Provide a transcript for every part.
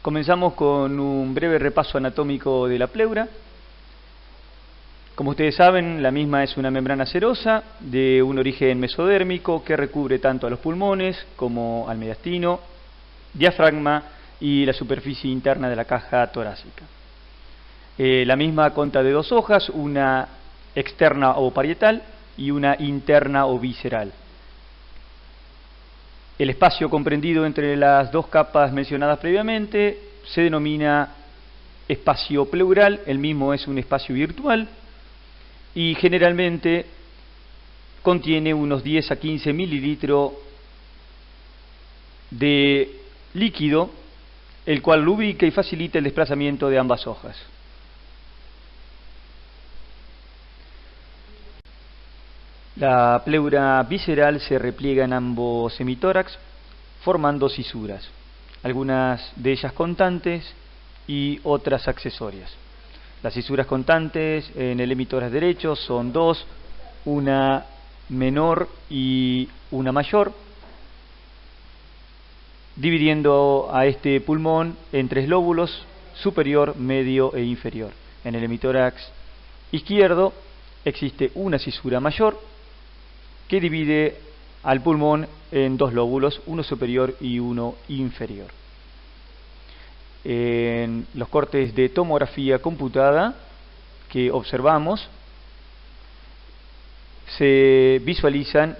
Comenzamos con un breve repaso anatómico de la pleura. Como ustedes saben, la misma es una membrana serosa de un origen mesodérmico que recubre tanto a los pulmones como al mediastino, diafragma y la superficie interna de la caja torácica. La misma consta de dos hojas, una externa o parietal y una interna o visceral. El espacio comprendido entre las dos capas mencionadas previamente se denomina espacio pleural, el mismo es un espacio virtual y generalmente contiene unos 10 a 15 mililitros de líquido, el cual lubrica y facilita el desplazamiento de ambas hojas. La pleura visceral se repliega en ambos hemitórax, formando cisuras, algunas de ellas contantes y otras accesorias. Las cisuras contantes en el hemitórax derecho son dos, una menor y una mayor, dividiendo a este pulmón en tres lóbulos, superior, medio e inferior. En el hemitórax izquierdo existe una cisura mayor que divide al pulmón en dos lóbulos, uno superior y uno inferior. En los cortes de tomografía computada que observamos, se visualizan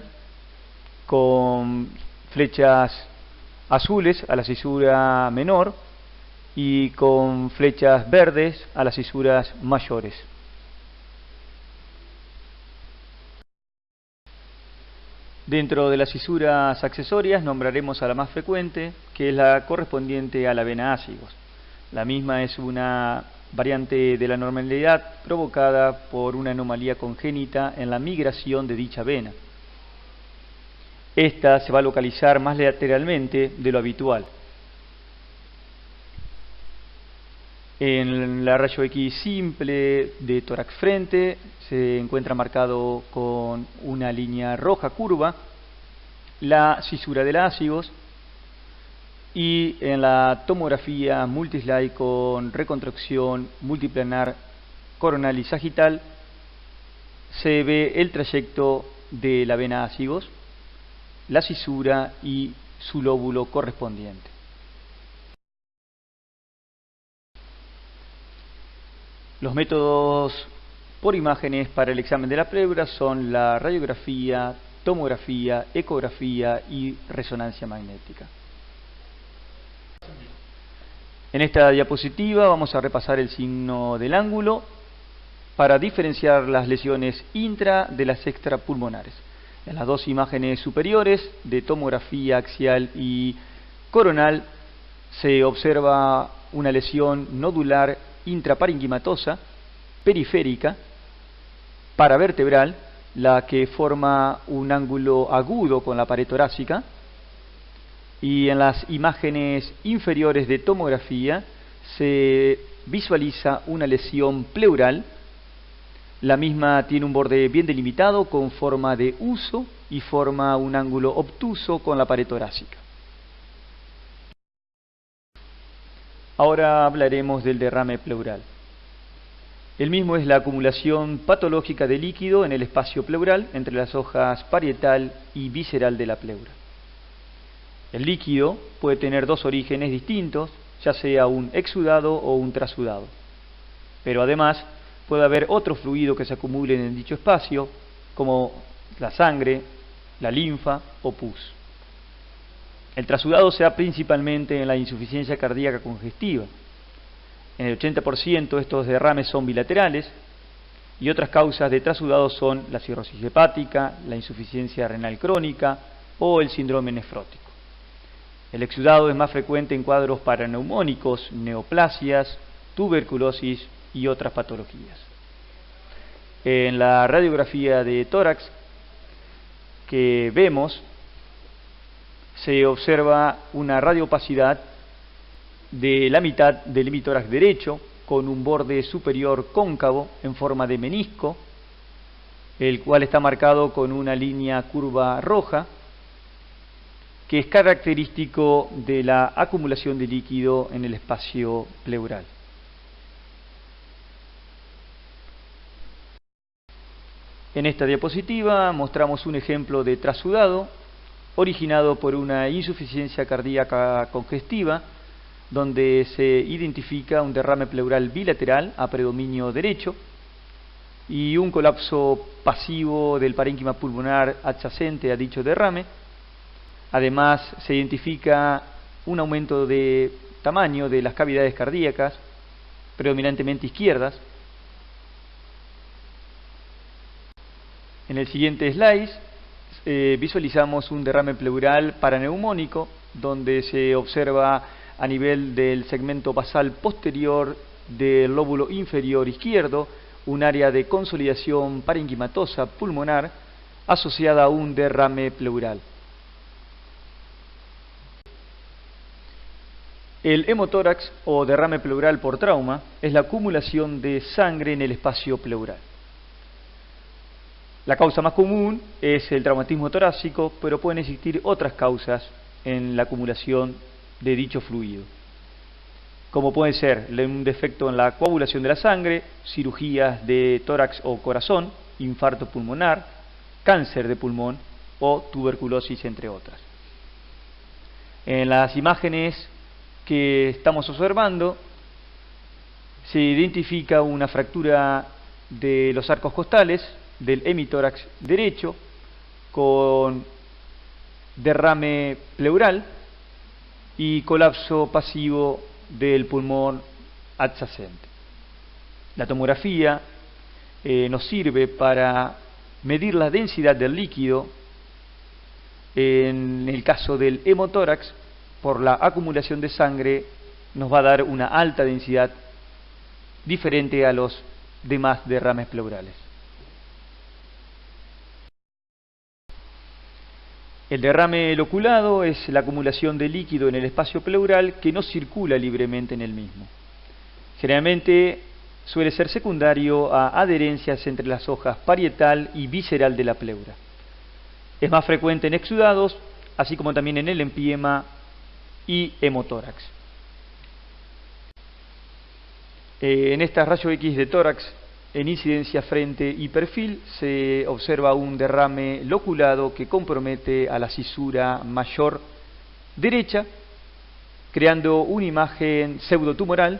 con flechas azules a la cisura menor y con flechas verdes a las cisuras mayores. Dentro de las cisuras accesorias nombraremos a la más frecuente, que es la correspondiente a la vena ácigos. La misma es una variante de la normalidad provocada por una anomalía congénita en la migración de dicha vena. Esta se va a localizar más lateralmente de lo habitual. En la rayo X simple de tórax frente se encuentra marcado con una línea roja curva la cisura del ácigos, y en la tomografía multislide con reconstrucción multiplanar coronal y sagital se ve el trayecto de la vena ácigos, la cisura y su lóbulo correspondiente. Los métodos por imágenes para el examen de la pleura son la radiografía, tomografía, ecografía y resonancia magnética. En esta diapositiva vamos a repasar el signo del ángulo para diferenciar las lesiones intra de las extrapulmonares. En las dos imágenes superiores de tomografía axial y coronal se observa una lesión nodular intraparenquimatosa periférica paravertebral, la que forma un ángulo agudo con la pared torácica, y en las imágenes inferiores de tomografía se visualiza una lesión pleural. La misma tiene un borde bien delimitado con forma de huso y forma un ángulo obtuso con la pared torácica. Ahora hablaremos del derrame pleural. El mismo es la acumulación patológica de líquido en el espacio pleural entre las hojas parietal y visceral de la pleura. El líquido puede tener dos orígenes distintos, ya sea un exudado o un trasudado. Pero además puede haber otro fluido que se acumule en dicho espacio, como la sangre, la linfa o pus. El trasudado se da principalmente en la insuficiencia cardíaca congestiva. En el 80% estos derrames son bilaterales, y otras causas de trasudado son la cirrosis hepática, la insuficiencia renal crónica o el síndrome nefrótico. El exudado es más frecuente en cuadros paraneumónicos, neoplasias, tuberculosis y otras patologías. En la radiografía de tórax que vemos, se observa una radioopacidad de la mitad del hemitórax derecho con un borde superior cóncavo en forma de menisco, el cual está marcado con una línea curva roja, que es característico de la acumulación de líquido en el espacio pleural. En esta diapositiva mostramos un ejemplo de trasudado originado por una insuficiencia cardíaca congestiva, donde se identifica un derrame pleural bilateral a predominio derecho y un colapso pasivo del parénquima pulmonar adyacente a dicho derrame. Además, se identifica un aumento de tamaño de las cavidades cardíacas, predominantemente izquierdas. En el siguiente slide visualizamos un derrame pleural paraneumónico, donde se observa a nivel del segmento basal posterior del lóbulo inferior izquierdo un área de consolidación parenquimatosa pulmonar asociada a un derrame pleural. El hemotórax o derrame pleural por trauma es la acumulación de sangre en el espacio pleural. La causa más común es el traumatismo torácico, pero pueden existir otras causas en la acumulación de dicho fluido, como puede ser un defecto en la coagulación de la sangre, cirugías de tórax o corazón, infarto pulmonar, cáncer de pulmón o tuberculosis, entre otras. En las imágenes que estamos observando se identifica una fractura de los arcos costales del hemitórax derecho con derrame pleural y colapso pasivo del pulmón adyacente. La tomografía nos sirve para medir la densidad del líquido. En el caso del hemotórax, por la acumulación de sangre, nos va a dar una alta densidad diferente a los demás derrames pleurales. El derrame loculado es la acumulación de líquido en el espacio pleural que no circula libremente en el mismo. Generalmente suele ser secundario a adherencias entre las hojas parietal y visceral de la pleura. Es más frecuente en exudados, así como también en el empiema y hemotórax. En estas rayos X de tórax, en incidencia frente y perfil, se observa un derrame loculado que compromete a la cisura mayor derecha, creando una imagen pseudotumoral.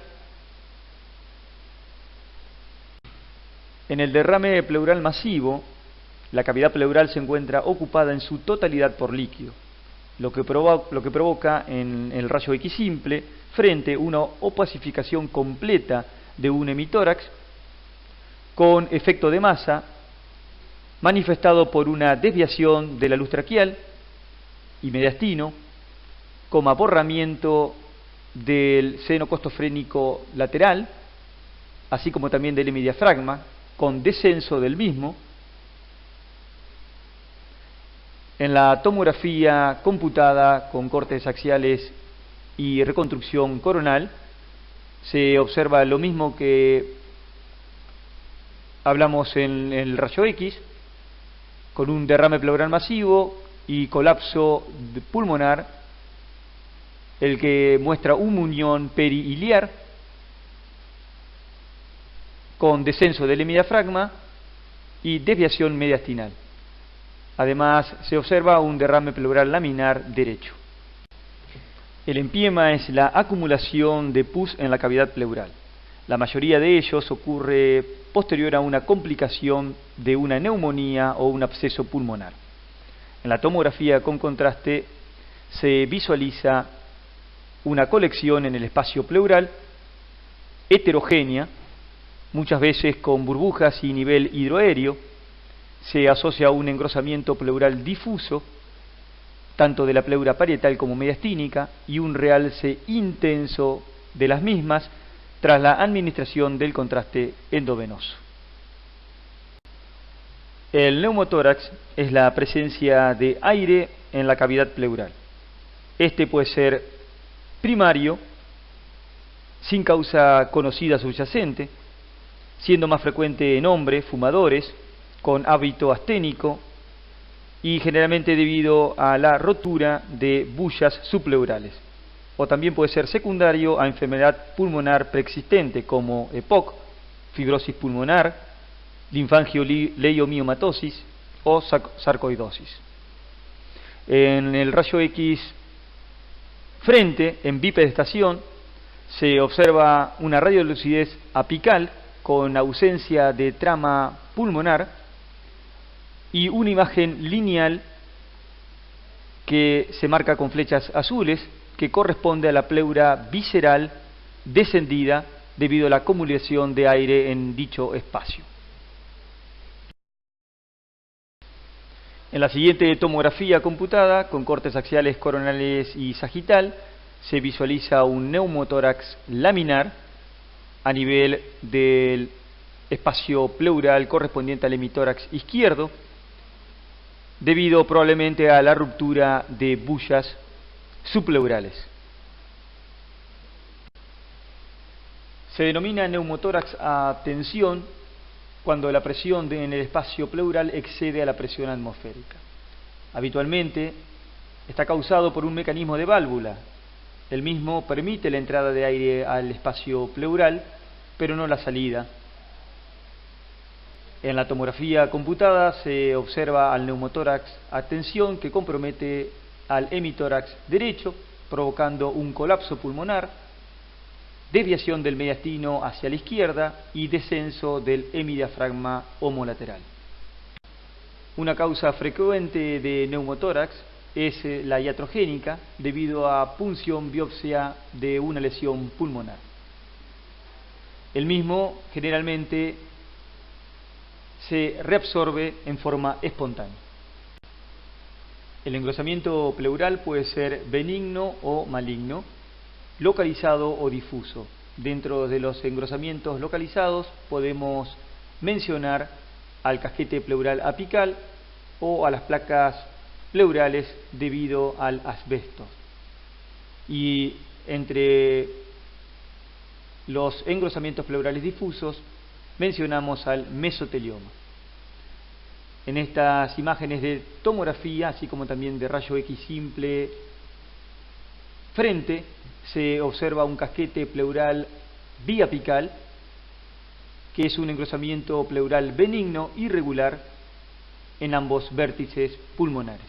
En el derrame pleural masivo, la cavidad pleural se encuentra ocupada en su totalidad por líquido, lo que provoca en el rayo X simple frente una opacificación completa de un hemitórax con efecto de masa, manifestado por una desviación de la luz traqueal y mediastino, como aborramiento del seno costofrénico lateral, así como también del hemidiafragma, con descenso del mismo. En la tomografía computada con cortes axiales y reconstrucción coronal, se observa lo mismo que hablamos en el rayo X, con un derrame pleural masivo y colapso pulmonar, el que muestra una unión periiliar con descenso del hemidiafragma y desviación mediastinal. Además, se observa un derrame pleural laminar derecho. El empiema es la acumulación de pus en la cavidad pleural. La mayoría de ellos ocurre posterior a una complicación de una neumonía o un absceso pulmonar. En la tomografía con contraste se visualiza una colección en el espacio pleural heterogénea, muchas veces con burbujas y nivel hidroaéreo. Se asocia a un engrosamiento pleural difuso, tanto de la pleura parietal como mediastínica, y un realce intenso de las mismas tras la administración del contraste endovenoso. El neumotórax es la presencia de aire en la cavidad pleural. Este puede ser primario, sin causa conocida subyacente, siendo más frecuente en hombres fumadores, con hábito asténico, y generalmente debido a la rotura de bullas subpleurales. O también puede ser secundario a enfermedad pulmonar preexistente como EPOC, fibrosis pulmonar, linfangioleiomyomatosis o sarcoidosis. En el rayo X frente, en bipedestación, se observa una radiolucidez apical con ausencia de trama pulmonar y una imagen lineal que se marca con flechas azules que corresponde a la pleura visceral descendida debido a la acumulación de aire en dicho espacio. En la siguiente tomografía computada con cortes axiales coronales y sagital se visualiza un neumotórax laminar a nivel del espacio pleural correspondiente al hemitórax izquierdo, debido probablemente a la ruptura de bullas subpleurales. Se denomina neumotórax a tensión cuando la presión en el espacio pleural excede a la presión atmosférica. Habitualmente está causado por un mecanismo de válvula. El mismo permite la entrada de aire al espacio pleural, pero no la salida. En la tomografía computada se observa al neumotórax a tensión que compromete al hemitórax derecho, provocando un colapso pulmonar, desviación del mediastino hacia la izquierda y descenso del hemidiafragma homolateral. Una causa frecuente de neumotórax es la iatrogénica debido a punción biopsia de una lesión pulmonar. El mismo generalmente se reabsorbe en forma espontánea. El engrosamiento pleural puede ser benigno o maligno, localizado o difuso. Dentro de los engrosamientos localizados podemos mencionar al casquete pleural apical o a las placas pleurales debido al asbesto. Y entre los engrosamientos pleurales difusos mencionamos al mesotelioma. En estas imágenes de tomografía, así como también de rayo X simple frente, se observa un casquete pleural biapical, que es un engrosamiento pleural benigno irregular en ambos vértices pulmonares.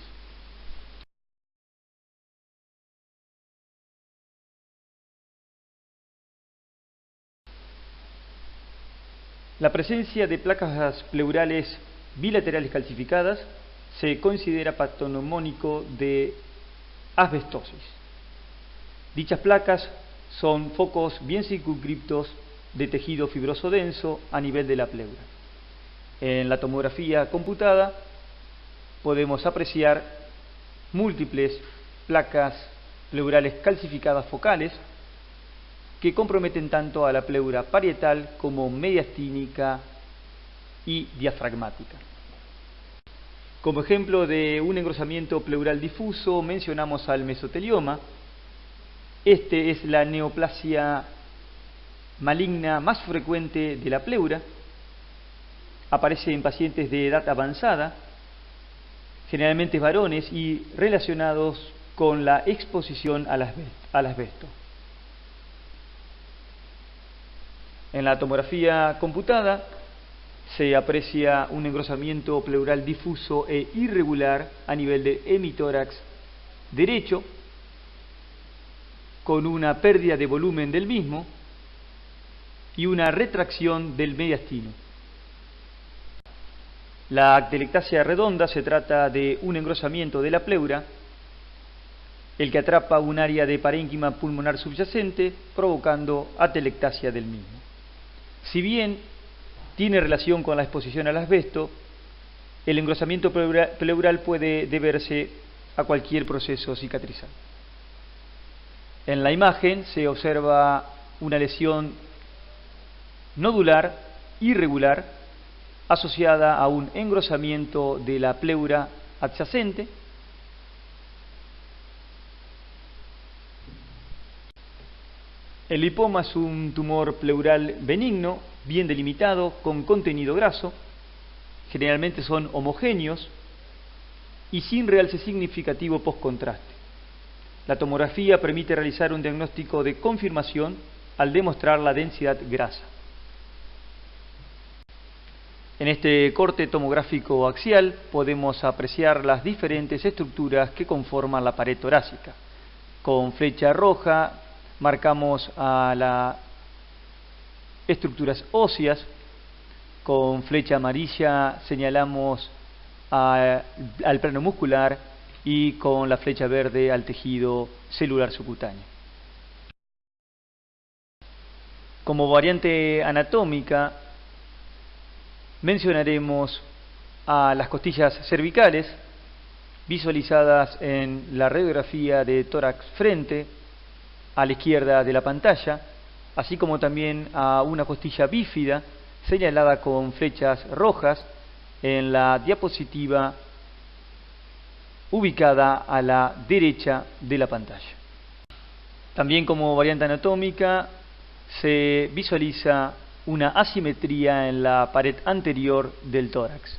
La presencia de placas pleurales bilaterales calcificadas se considera patognomónico de asbestosis. Dichas placas son focos bien circunscriptos de tejido fibroso denso a nivel de la pleura. En la tomografía computada podemos apreciar múltiples placas pleurales calcificadas focales que comprometen tanto a la pleura parietal como mediastínica y diafragmática. Como ejemplo de un engrosamiento pleural difuso mencionamos al mesotelioma. Este es la neoplasia maligna más frecuente de la pleura. Aparece en pacientes de edad avanzada, generalmente varones y relacionados con la exposición al asbesto. En la tomografía computada se aprecia un engrosamiento pleural difuso e irregular a nivel de hemitórax derecho, con una pérdida de volumen del mismo y una retracción del mediastino. La atelectasia redonda se trata de un engrosamiento de la pleura, el que atrapa un área de parénquima pulmonar subyacente, provocando atelectasia del mismo. Si bien tiene relación con la exposición al asbesto, el engrosamiento pleural puede deberse a cualquier proceso cicatrizal. En la imagen se observa una lesión nodular irregular asociada a un engrosamiento de la pleura adyacente. El lipoma es un tumor pleural benigno, bien delimitado, con contenido graso. Generalmente son homogéneos y sin realce significativo postcontraste. La tomografía permite realizar un diagnóstico de confirmación al demostrar la densidad grasa. En este corte tomográfico axial podemos apreciar las diferentes estructuras que conforman la pared torácica. Con flecha roja marcamos a las estructuras óseas, con flecha amarilla señalamos al plano muscular y con la flecha verde al tejido celular subcutáneo. Como variante anatómica mencionaremos a las costillas cervicales visualizadas en la radiografía de tórax frente a la izquierda de la pantalla, así como también a una costilla bífida señalada con flechas rojas en la diapositiva ubicada a la derecha de la pantalla. También como variante anatómica se visualiza una asimetría en la pared anterior del tórax.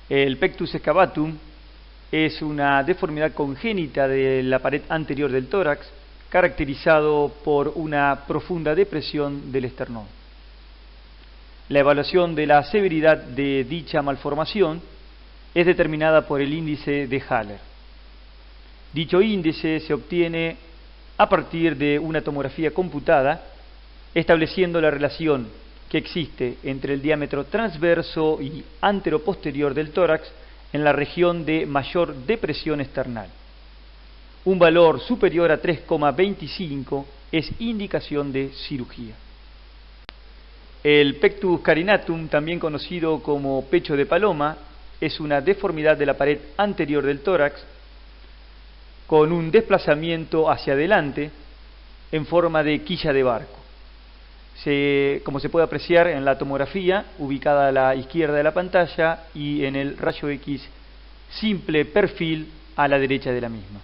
El pectus excavatum es una deformidad congénita de la pared anterior del tórax, caracterizado por una profunda depresión del esternón. La evaluación de la severidad de dicha malformación es determinada por el índice de Haller. Dicho índice se obtiene a partir de una tomografía computada, estableciendo la relación que existe entre el diámetro transverso y anteroposterior del tórax en la región de mayor depresión esternal. Un valor superior a 3,25 es indicación de cirugía. El pectus carinatum, también conocido como pecho de paloma, es una deformidad de la pared anterior del tórax con un desplazamiento hacia adelante en forma de quilla de barco. Como se puede apreciar en la tomografía ubicada a la izquierda de la pantalla y en el rayo X simple perfil a la derecha de la misma.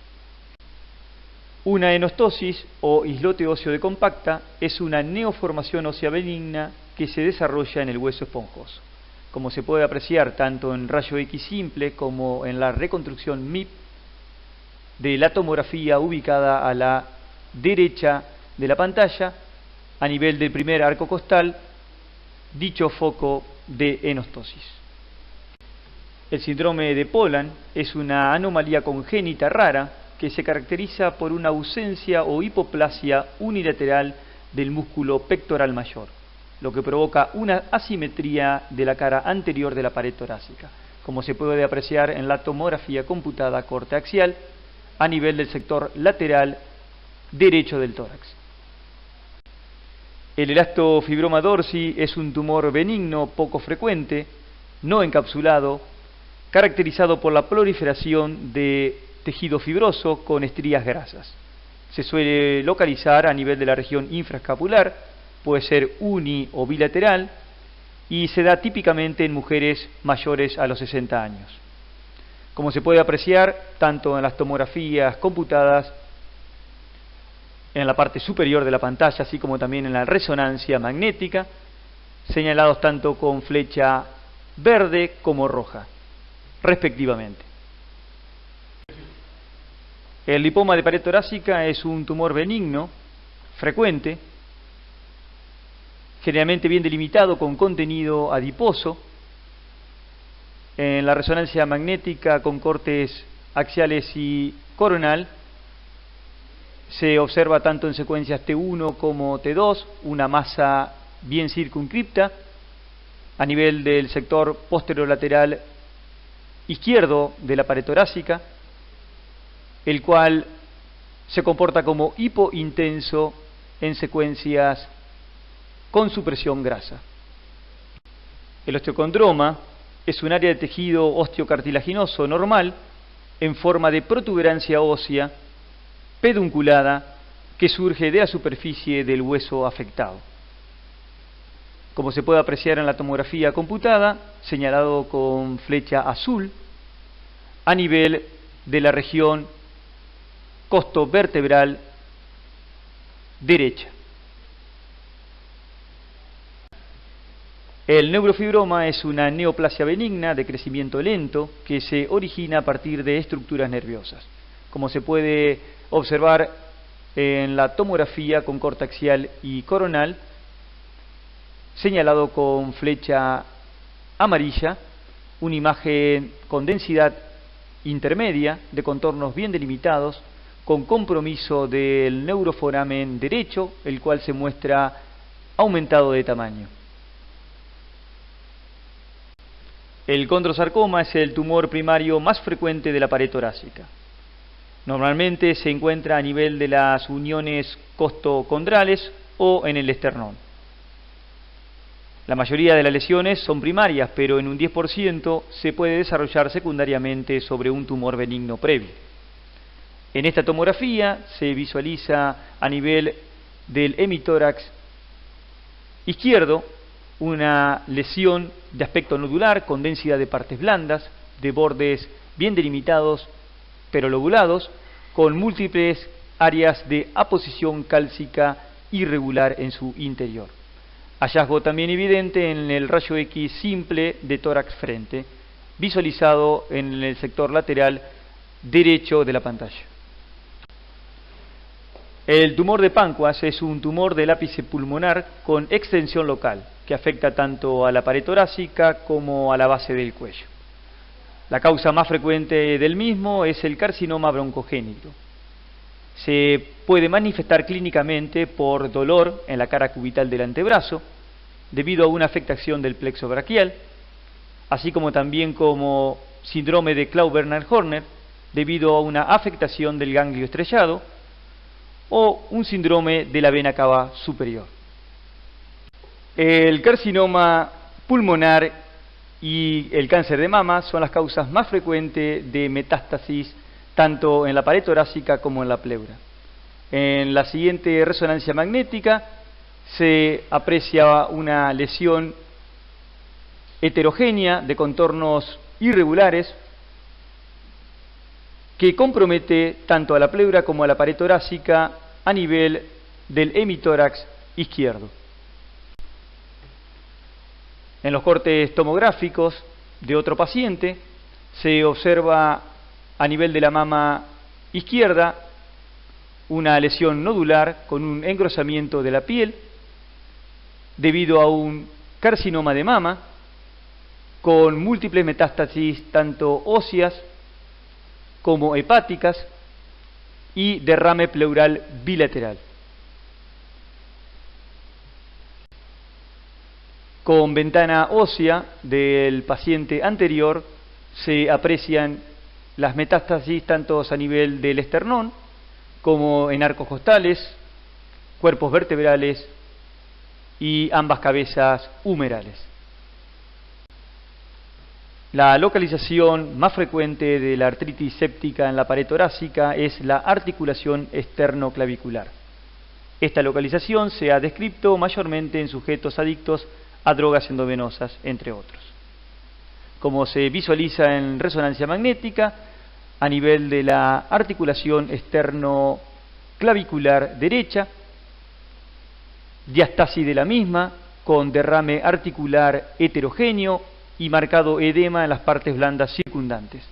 Una enostosis o islote óseo de compacta es una neoformación ósea benigna que se desarrolla en el hueso esponjoso. Como se puede apreciar tanto en rayo X simple como en la reconstrucción MIP de la tomografía ubicada a la derecha de la pantalla, a nivel del primer arco costal, dicho foco de enostosis. El síndrome de Poland es una anomalía congénita rara que se caracteriza por una ausencia o hipoplasia unilateral del músculo pectoral mayor, lo que provoca una asimetría de la cara anterior de la pared torácica, como se puede apreciar en la tomografía computada corte axial a nivel del sector lateral derecho del tórax. El elastofibroma dorsi es un tumor benigno poco frecuente, no encapsulado, caracterizado por la proliferación de tejido fibroso con estrías grasas. Se suele localizar a nivel de la región infraescapular, puede ser uni o bilateral, y se da típicamente en mujeres mayores a los 60 años. Como se puede apreciar, tanto en las tomografías computadas, en la parte superior de la pantalla, así como también en la resonancia magnética, señalados tanto con flecha verde como roja, respectivamente. El lipoma de pared torácica es un tumor benigno, frecuente, generalmente bien delimitado con contenido adiposo. En la resonancia magnética con cortes axiales y coronal se observa tanto en secuencias T1 como T2 una masa bien circunscripta a nivel del sector posterolateral izquierdo de la pared torácica, el cual se comporta como hipointenso en secuencias con supresión grasa. El osteocondroma es un área de tejido osteocartilaginoso normal en forma de protuberancia ósea pedunculada que surge de la superficie del hueso afectado. Como se puede apreciar en la tomografía computada, señalado con flecha azul, a nivel de la región costovertebral derecha. El neurofibroma es una neoplasia benigna de crecimiento lento que se origina a partir de estructuras nerviosas, como se puede observar en la tomografía con corte axial y coronal, señalado con flecha amarilla, una imagen con densidad intermedia, de contornos bien delimitados, con compromiso del neuroforamen derecho, el cual se muestra aumentado de tamaño. El condrosarcoma es el tumor primario más frecuente de la pared torácica. Normalmente se encuentra a nivel de las uniones costocondrales o en el esternón. La mayoría de las lesiones son primarias, pero en un 10% se puede desarrollar secundariamente sobre un tumor benigno previo. En esta tomografía se visualiza a nivel del hemitórax izquierdo una lesión de aspecto nodular con densidad de partes blandas, de bordes bien delimitados pero lobulados, con múltiples áreas de aposición cálcica irregular en su interior. Hallazgo también evidente en el rayo X simple de tórax frente, visualizado en el sector lateral derecho de la pantalla. El tumor de páncreas es un tumor del ápice pulmonar con extensión local, que afecta tanto a la pared torácica como a la base del cuello. La causa más frecuente del mismo es el carcinoma broncogénito. Se puede manifestar clínicamente por dolor en la cara cubital del antebrazo, debido a una afectación del plexo braquial, así como también como síndrome de Claude-Bernard-Horner, debido a una afectación del ganglio estrellado, o un síndrome de la vena cava superior. El carcinoma pulmonar y el cáncer de mama son las causas más frecuentes de metástasis tanto en la pared torácica como en la pleura. En la siguiente resonancia magnética se aprecia una lesión heterogénea de contornos irregulares que compromete tanto a la pleura como a la pared torácica a nivel del hemitórax izquierdo. En los cortes tomográficos de otro paciente se observa a nivel de la mama izquierda una lesión nodular con un engrosamiento de la piel debido a un carcinoma de mama con múltiples metástasis tanto óseas como hepáticas y derrame pleural bilateral. Con ventana ósea del paciente anterior se aprecian las metástasis tanto a nivel del esternón como en arcos costales, cuerpos vertebrales y ambas cabezas humerales. La localización más frecuente de la artritis séptica en la pared torácica es la articulación esternoclavicular. Esta localización se ha descrito mayormente en sujetos adictos a drogas endovenosas, entre otros. Como se visualiza en resonancia magnética, a nivel de la articulación esternoclavicular derecha, diástasis de la misma, con derrame articular heterogéneo y marcado edema en las partes blandas circundantes.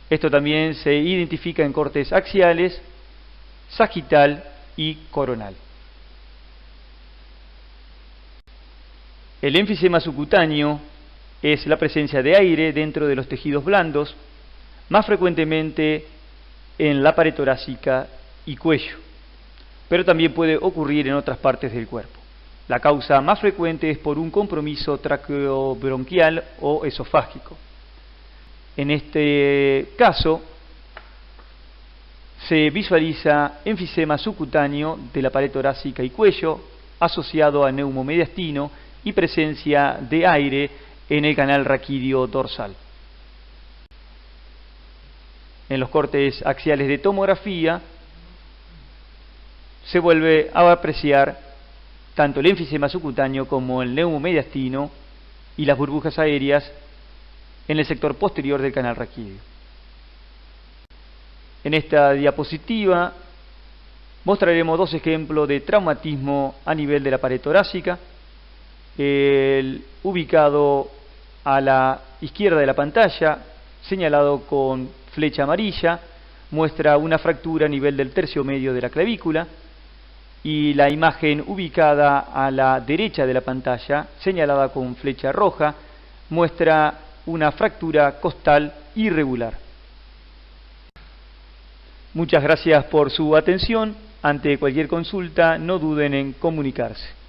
Esto también se identifica en cortes axiales, sagital y coronal. El enfisema subcutáneo es la presencia de aire dentro de los tejidos blandos, más frecuentemente en la pared torácica y cuello, pero también puede ocurrir en otras partes del cuerpo. La causa más frecuente es por un compromiso traqueobronquial o esofágico. En este caso, se visualiza enfisema subcutáneo de la pared torácica y cuello asociado a neumomediastino y presencia de aire en el canal raquídeo dorsal. En los cortes axiales de tomografía se vuelve a apreciar tanto el enfisema subcutáneo como el neumomediastino y las burbujas aéreas en el sector posterior del canal raquídeo. En esta diapositiva mostraremos dos ejemplos de traumatismo a nivel de la pared torácica. El ubicado a la izquierda de la pantalla, señalado con flecha amarilla, muestra una fractura a nivel del tercio medio de la clavícula, y la imagen ubicada a la derecha de la pantalla, señalada con flecha roja, muestra una fractura costal irregular. Muchas gracias por su atención. Ante cualquier consulta, no duden en comunicarse.